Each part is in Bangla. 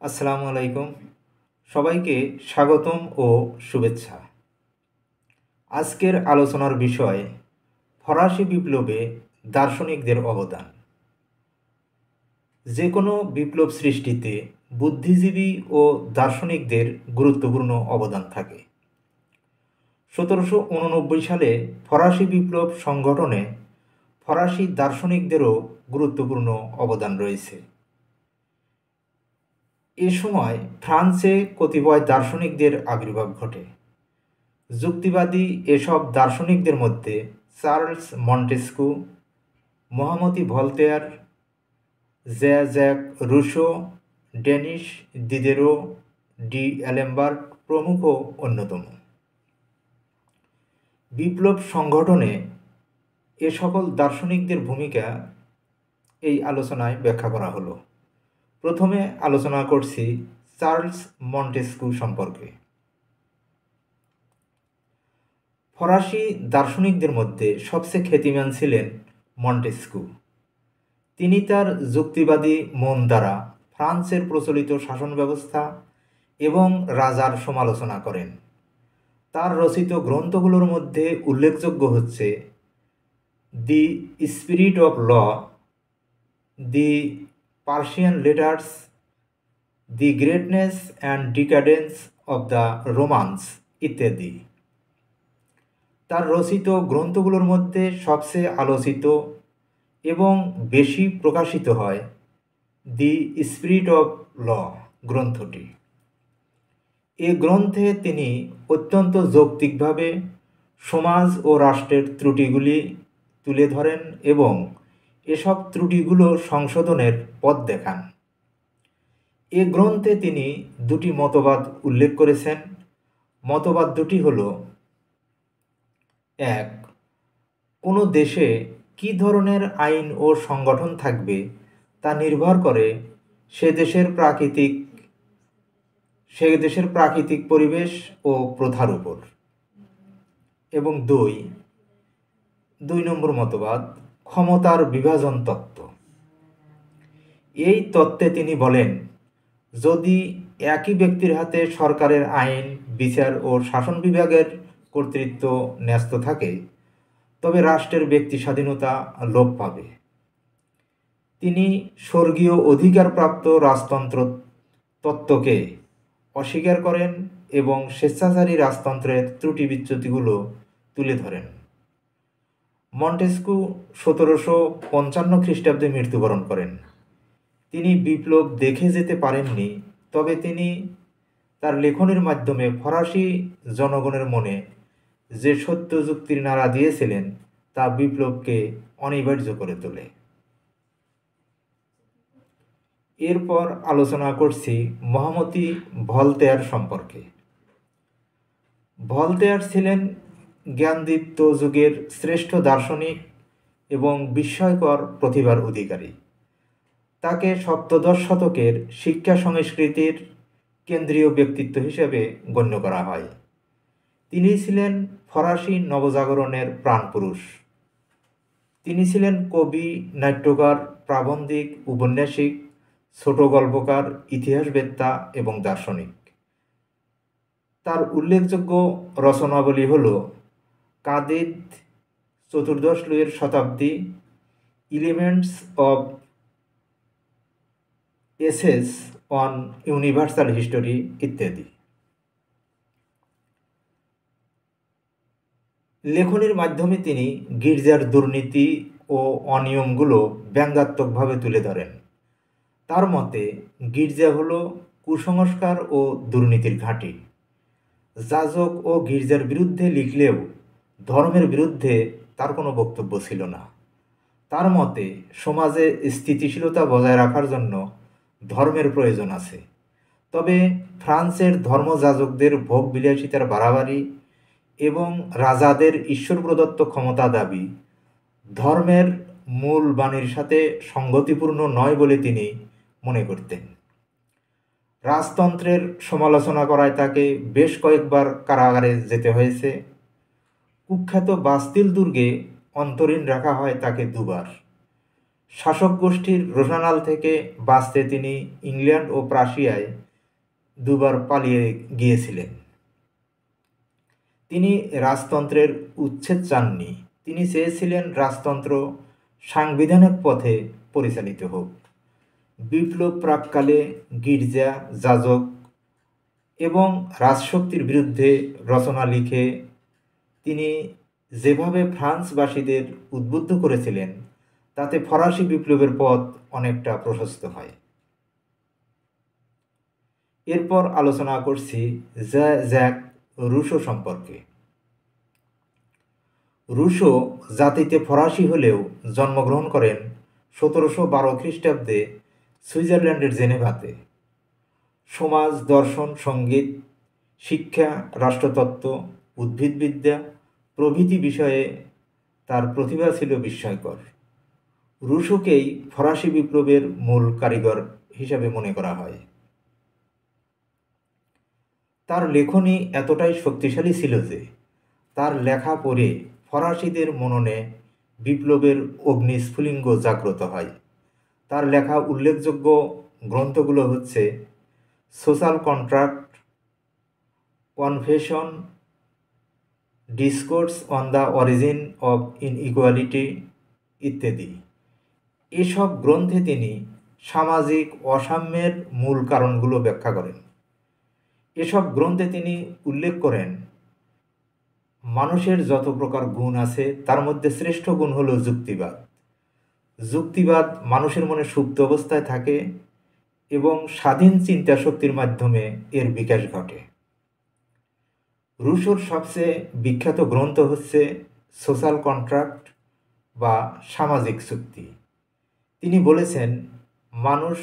আসসালামু আলাইকুম। সবাইকে স্বাগতম ও শুভেচ্ছা। আজকের আলোচনার বিষয় ফরাসি বিপ্লবে দার্শনিকদের অবদান। যে কোনো বিপ্লব সৃষ্টিতে বুদ্ধিজীবী ও দার্শনিকদের গুরুত্বপূর্ণ অবদান থাকে। 1789 সালে ফরাসি বিপ্লব সংগঠনে ফরাসি দার্শনিকদেরও গুরুত্বপূর্ণ অবদান রয়েছে। এ সময় ফ্রান্সে কতিপয় দার্শনিকদের আবির্ভাব ঘটে। যুক্তিবাদী এসব দার্শনিকদের মধ্যে চার্লস মন্টেস্কু, মহামতি Voltaire, Jacques Rousseau, Denis Diderot, d'Alembert প্রমুখ অন্যতম। বিপ্লব সংগঠনে এ সকল দার্শনিকদের ভূমিকা এই আলোচনায় ব্যাখ্যা করা হলো। প্রথমে আলোচনা করছি চার্লস মন্টেস্কু সম্পর্কে। ফরাসি দার্শনিকদের মধ্যে সবচেয়ে খ্যাতিমান ছিলেন মন্টেস্কু। তিনি তার যুক্তিবাদী মন দ্বারা ফ্রান্সের প্রচলিত শাসন ব্যবস্থা এবং রাজার সমালোচনা করেন। তার রচিত গ্রন্থগুলোর মধ্যে উল্লেখযোগ্য হচ্ছে the spirit of law, the Persian letters, the greatness and decadence of the Romans ইত্যাদি। তার রচিত গ্রন্থগুলোর মধ্যে সবচেয়ে আলোচিত এবং বেশি প্রকাশিত হয় দি স্পিরিট অফ ল গ্রন্থটি। এ গ্রন্থে তিনি অত্যন্ত যৌক্তিকভাবে সমাজ ও রাষ্ট্রের ত্রুটিগুলি তুলে ধরেন এবং এসব ত্রুটিগুলো সংশোধনের পথ দেখান। এ গ্রন্থে তিনি দুটি মতবাদ উল্লেখ করেছেন। মতবাদ দুটি হল: এক, কোনো দেশে কী ধরনের আইন ও সংগঠন থাকবে তা নির্ভর করে সে দেশের প্রাকৃতিক পরিবেশ ও প্রথার উপর। এবং দুই নম্বর মতবাদ ক্ষমতার বিভাজন তত্ত্ব। এই তত্ত্বে তিনি বলেন, যদি একই ব্যক্তির হাতে সরকারের আইন, বিচার ও শাসন বিভাগের কর্তৃত্ব ন্যস্ত থাকে তবে রাষ্ট্রের ব্যক্তি স্বাধীনতা লোপ পাবে। তিনি স্বর্গীয় অধিকারপ্রাপ্ত রাজতন্ত্র তত্ত্বকে অস্বীকার করেন এবং স্বেচ্ছাচারী রাজতন্ত্রের ত্রুটি বিচ্যুতিগুলো তুলে ধরেন। মন্টেস্কু 1755 খ্রিস্টাব্দে মৃত্যুবরণ করেন। তিনি বিপ্লব দেখে যেতে পারেননি, তবে তিনি তার লেখনের মাধ্যমে ফরাসি জনগণের মনে যে সত্য যুক্তির নাড়া দিয়েছিলেন তা বিপ্লবকে অনিবার্য করে তোলে। এরপর আলোচনা করছি মহামতি ভলতেয়ার সম্পর্কে। ভলতেয়ার ছিলেন জ্ঞানদীপ্ত যুগের শ্রেষ্ঠ দার্শনিক এবং বিস্ময়কর প্রতিভার অধিকারী। তাকে সপ্তদশ শতকের শিক্ষা সংস্কৃতির কেন্দ্রীয় ব্যক্তিত্ব হিসেবে গণ্য করা হয়। তিনি ছিলেন ফরাসি নবজাগরণের প্রাণপুরুষ। তিনি ছিলেন কবি, নাট্যকার, প্রাবন্ধিক, উপন্যাসিক, ছোট গল্পকার, ইতিহাসবেত্তা এবং দার্শনিক। তার উল্লেখযোগ্য রচনাবলী হল কাদিদ, চতুর্দশ লুইয়ের শতাব্দী, elements of essays on universal history ইত্যাদি। লেখনের মাধ্যমে তিনি গির্জার দুর্নীতি ও অনিয়মগুলো ব্যঙ্গাত্মকভাবে তুলে ধরেন। তার মতে গির্জা হলো কুসংস্কার ও দুর্নীতির ঘাঁটি। যাজক ও গির্জার বিরুদ্ধে লিখলেও ধর্মের বিরুদ্ধে তার কোনো বক্তব্য ছিল না। তার মতে সমাজে স্থিতিশীলতা বজায় রাখার জন্য ধর্মের প্রয়োজন আছে। তবে ফ্রান্সের ধর্মযাজকদের ভোগ বিলাসিতার বাড়াবাড়ি এবং রাজাদের ঈশ্বর প্রদত্ত ক্ষমতা দাবি ধর্মের মূল বাণীর সাথে সঙ্গতিপূর্ণ নয় বলে তিনি মনে করতেন। রাজতন্ত্রের সমালোচনা করায় তাকে বেশ কয়েকবার কারাগারে যেতে হয়েছে। কুখ্যাত বাস্তিল দুর্গে অন্তরীণ রাখা হয় তাকে দুবার। শাসক গোষ্ঠীর রোষানল থেকে বাঁচতে তিনি ইংল্যান্ড ও প্রাশিয়ায় দুবার পালিয়ে গিয়েছিলেন। তিনি রাজতন্ত্রের উচ্ছেদ চাননি, তিনি চেয়েছিলেন রাজতন্ত্র সাংবিধানিক পথে পরিচালিত হোক। বিপ্লব প্রাককালে গির্জা, যাজক এবং রাজশক্তির বিরুদ্ধে রচনা লিখে তিনি যেভাবে ফ্রান্সবাসীদের উদ্বুদ্ধ করেছিলেন, তাতে ফরাসি বিপ্লবের পথ অনেকটা প্রশস্ত হয়। এরপর আলোচনা করছি জ্যাক রুশো সম্পর্কে। রুশো জাতিতে ফরাসি হলেও জন্মগ্রহণ করেন 1712 খ্রিস্টাব্দে সুইজারল্যান্ডের জেনেভাতে। সমাজ, দর্শন, সঙ্গীত, শিক্ষা, রাষ্ট্রতত্ত্ব, উদ্ভিদবিদ্যা প্রভৃতি বিষয়ে তার প্রতিভা ছিল বিস্ময়কর। রুশোকেই ফরাসি বিপ্লবের মূল কারিগর হিসাবে মনে করা হয়। তার লেখনী এতটাই শক্তিশালী ছিল যে তার লেখা পড়ে ফরাসিদের মননে বিপ্লবের অগ্নিস্ফুলিঙ্গ জাগ্রত হয়। তার লেখা উল্লেখযোগ্য গ্রন্থগুলো হচ্ছে social contract, confession, discourse on the origin of inequality ইত্যাদি। এসব গ্রন্থে তিনি সামাজিক অসাম্যের মূল কারণগুলো ব্যাখ্যা করেন। এসব গ্রন্থে তিনি উল্লেখ করেন, মানুষের যত প্রকার গুণ আছে তার মধ্যে শ্রেষ্ঠ গুণ হলো যুক্তিবাদ। যুক্তিবাদ মানুষের মনে সুপ্ত অবস্থায় থাকে এবং স্বাধীন চিন্তা শক্তির মাধ্যমে এর বিকাশ ঘটে। রুশোর সবচেয়ে বিখ্যাত গ্রন্থ হচ্ছে সোশ্যাল কন্ট্রাক্ট বা সামাজিক চুক্তি। তিনি বলেছেন, মানুষ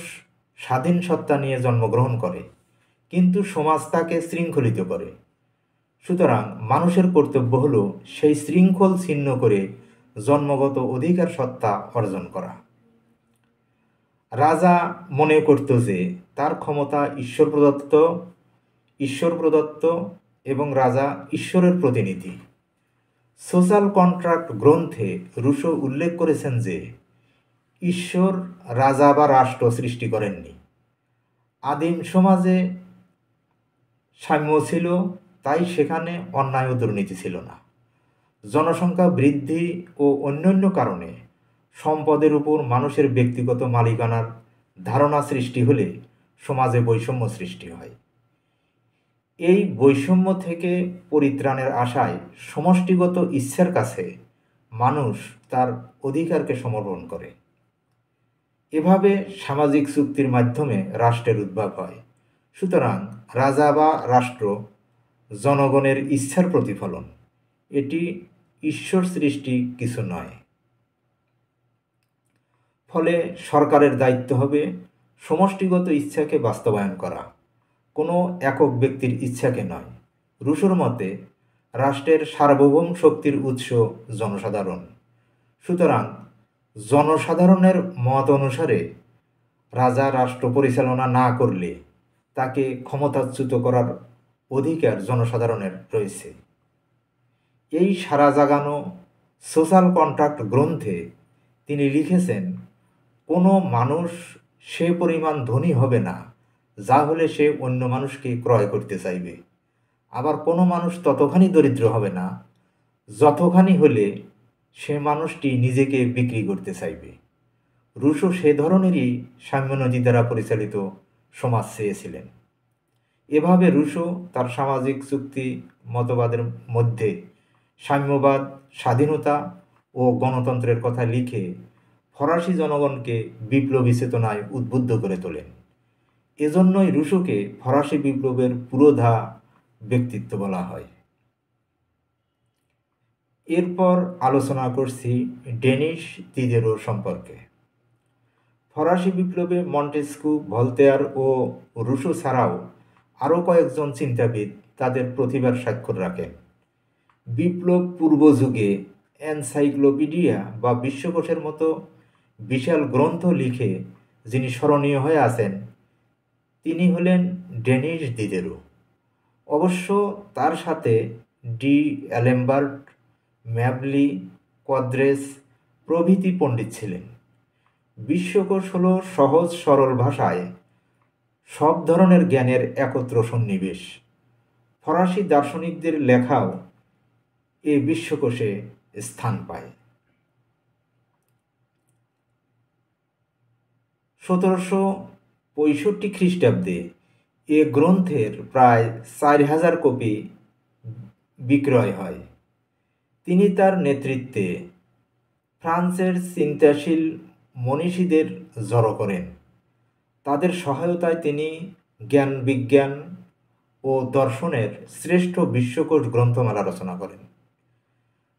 স্বাধীন সত্তা নিয়ে জন্মগ্রহণ করে, কিন্তু সমাজ তাকে শৃঙ্খলিত করে। সুতরাং মানুষের কর্তব্য হলো সেই শৃঙ্খল ছিন্ন করে জন্মগত অধিকার সত্তা অর্জন করা। রাজা মনে করত যে তার ক্ষমতা ঈশ্বর প্রদত্ত এবং রাজা ঈশ্বরের প্রতিনিধি। সোশ্যাল কন্ট্রাক্ট গ্রন্থে রুশো উল্লেখ করেছেন যে ঈশ্বর রাজা বা রাষ্ট্র সৃষ্টি করেননি। আদিম সমাজে সাম্য ছিল, তাই সেখানে অন্যায় ও দুর্নীতি ছিল না। জনসংখ্যা বৃদ্ধি ও অন্যান্য কারণে সম্পদের উপর মানুষের ব্যক্তিগত মালিকানার ধারণা সৃষ্টি হলে সমাজে বৈষম্য সৃষ্টি হয়। এই বৈষম্য থেকে পরিত্রাণের আশায় সমষ্টিগত ইচ্ছার কাছে মানুষ তার অধিকারকে সমর্পণ করে। এভাবে সামাজিক চুক্তির মাধ্যমে রাষ্ট্রের উদ্ভব হয়। সুতরাং রাজা বা রাষ্ট্র জনগণের ইচ্ছার প্রতিফলন, এটি ঈশ্বর সৃষ্টি কিছু নয়। ফলে সরকারের দায়িত্ব হবে সমষ্টিগত ইচ্ছাকে বাস্তবায়ন করা, কোনো একক ব্যক্তির ইচ্ছাকে নয়। রুশোর মতে রাষ্ট্রের সার্বভৌম শক্তির উৎস জনসাধারণ। সুতরাং জনসাধারণের মত অনুসারে রাজা রাষ্ট্র পরিচালনা না করলে তাকে ক্ষমতাচ্যুত করার অধিকার জনসাধারণের রয়েছে। এই সারা জাগানো সোশ্যাল কন্ট্রাক্ট গ্রন্থে তিনি লিখেছেন, কোনো মানুষ সে পরিমাণ ধনী হবে না যা হলে সে অন্য মানুষকে ক্রয় করতে চাইবে, আবার কোনো মানুষ ততখানি দরিদ্র হবে না যতখানি হলে সে মানুষটি নিজেকে বিক্রি করতে চাইবে। রুশো সে ধরনেরই সাম্যনীতি দ্বারা পরিচালিত সমাজ চেয়েছিলেন। এভাবে রুশো তার সামাজিক চুক্তি মতবাদের মধ্যে সাম্যবাদ, স্বাধীনতা ও গণতন্ত্রের কথা লিখে ফরাসি জনগণকে বিপ্লবী চেতনায় উদ্বুদ্ধ করে তোলেন। এজন্যই রুশোকে ফরাসি বিপ্লবের পুরোধা ব্যক্তিত্ব বলা হয়। এরপর আলোচনা করছি ডেনিশ দিদেরো সম্পর্কে। ফরাসি বিপ্লবে মন্টেস্কু, ভলতেয়ার ও রুশো ছাড়াও আরও কয়েকজন চিন্তাবিদ তাদের প্রতিভার স্বাক্ষর রাখেন। বিপ্লব পূর্ব যুগে এনসাইক্লোপিডিয়া বা বিশ্বকোষের মতো বিশাল গ্রন্থ লিখে যিনি স্মরণীয় হয়ে আছেন, তিনি হলেন ডেনিশ দিদেরো। অবশ্য তার সাথে ডি অ্যালেম্বার্ট, ম্যাবলি, কদ্রেস প্রভৃতি পণ্ডিত ছিলেন। বিশ্বকোষ হলো সহজ সরল ভাষায় সব ধরনের জ্ঞানের একত্র সন্নিবেশ। ফরাসি দার্শনিকদের লেখাও এ বিশ্বকোষে স্থান পায়। 1765 খ্রিস্টাব্দে এ গ্রন্থের প্রায় 4000 কপি বিক্রয় হয়। তিনি তার নেতৃত্বে ফ্রান্সের চিন্তাশীল মনীষীদের জড়ো করেন। তাদের সহায়তায় তিনি জ্ঞান বিজ্ঞান ও দর্শনের শ্রেষ্ঠ বিশ্বকোষ গ্রন্থমালা রচনা করেন।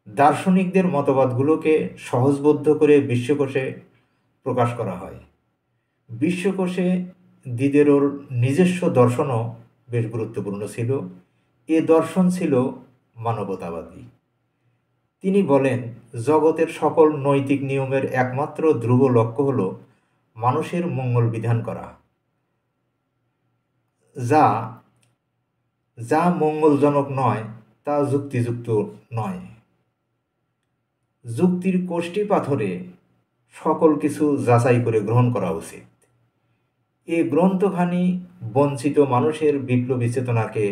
দার্শনিকদের মতবাদগুলোকে সহজবোধ্য করে বিশ্বকোষে প্রকাশ করা হয়। বিশ্বকোষে দিদেরোর নিজস্ব দর্শনও বেশ গুরুত্বপূর্ণ ছিল। এ দর্শন ছিল মানবতাবাদী। তিনি বলেন, জগতের সকল নৈতিক নিয়মের একমাত্র ধ্রুব লক্ষ্য হল মানুষের মঙ্গল বিধান করা, যা যা মঙ্গলজনক নয় তা যুক্তিযুক্ত নয়। যুক্তির কোষ্ঠী পাথরে সকল কিছু যাচাই করে গ্রহণ করা উচিত। এ গ্রন্থখানি বঞ্চিত মানুষের বিপ্লবী চেতনাকে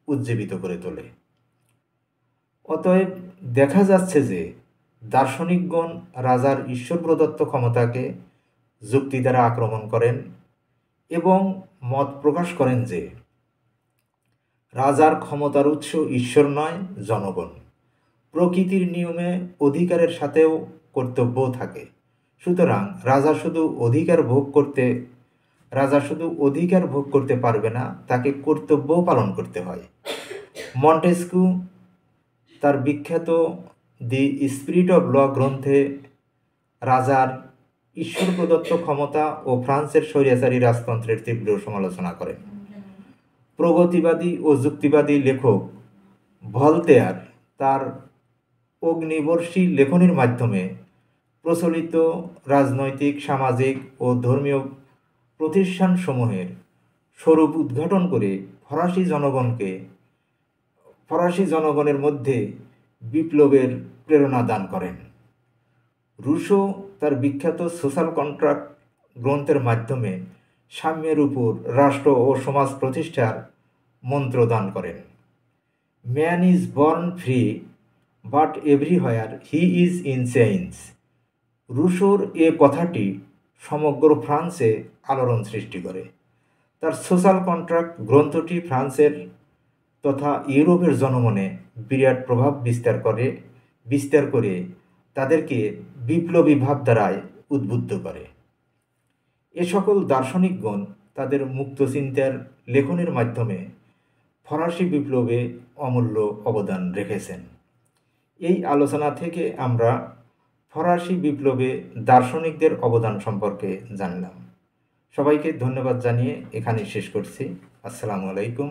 উজ্জীবিত করে তোলে। অতএব দেখা যাচ্ছে যে দার্শনিকগণ রাজার ঈশ্বর প্রদত্ত ক্ষমতাকে যুক্তি দ্বারা আক্রমণ করেন এবং মত প্রকাশ করেন যে রাজার ক্ষমতার উৎস ঈশ্বর নয়, জনগণ। প্রকৃতির নিয়মে অধিকারের সাথেও কর্তব্য থাকে। সুতরাং রাজা শুধু অধিকার ভোগ করতে পারবে না, তাকে কর্তব্যও পালন করতে হয়। মন্টেস্কিউ তার বিখ্যাত দি স্পিরিট অব ল গ্রন্থে রাজার ঈশ্বর প্রদত্ত ক্ষমতা ও ফ্রান্সের স্বৈরাচারী রাজতন্ত্রের তীব্র সমালোচনা করেন। প্রগতিবাদী ও যুক্তিবাদী লেখক ভলতেয়ার তার অগ্নিবর্ষী লেখনীর মাধ্যমে প্রচলিত রাজনৈতিক, সামাজিক ও ধর্মীয় প্রতিষ্ঠানসমূহের স্বরূপ উদ্ঘাটন করে ফরাসি জনগণের মধ্যে বিপ্লবের প্রেরণা দান করেন। রুশো তার বিখ্যাত সোশ্যাল কন্ট্রাক্ট গ্রন্থের মাধ্যমে সাম্যের উপর রাষ্ট্র ও সমাজ প্রতিষ্ঠার মন্ত্র দান করেন। Man is born free, but everywhere he is in chains. রুশোর এ কথাটি সমগ্র ফ্রান্সে আলোড়ন সৃষ্টি করে। তার সোশ্যাল কন্ট্রাক্ট গ্রন্থটি ফ্রান্সের তথা ইউরোপের জনমনে বিরাট প্রভাব বিস্তার করে তাদেরকে বিপ্লবী ভাবধারায় উদ্বুদ্ধ করে। এ সকল দার্শনিকগণ তাদের মুক্ত চিন্তার লেখনের মাধ্যমে ফরাসি বিপ্লবে অমূল্য অবদান রেখেছেন। এই আলোচনা থেকে আমরা ফরাসি বিপ্লবে দার্শনিকদের অবদান সম্পর্কে জানলাম। সবাইকে ধন্যবাদ জানিয়ে এখানে শেষ করছি। আসসালামু আলাইকুম।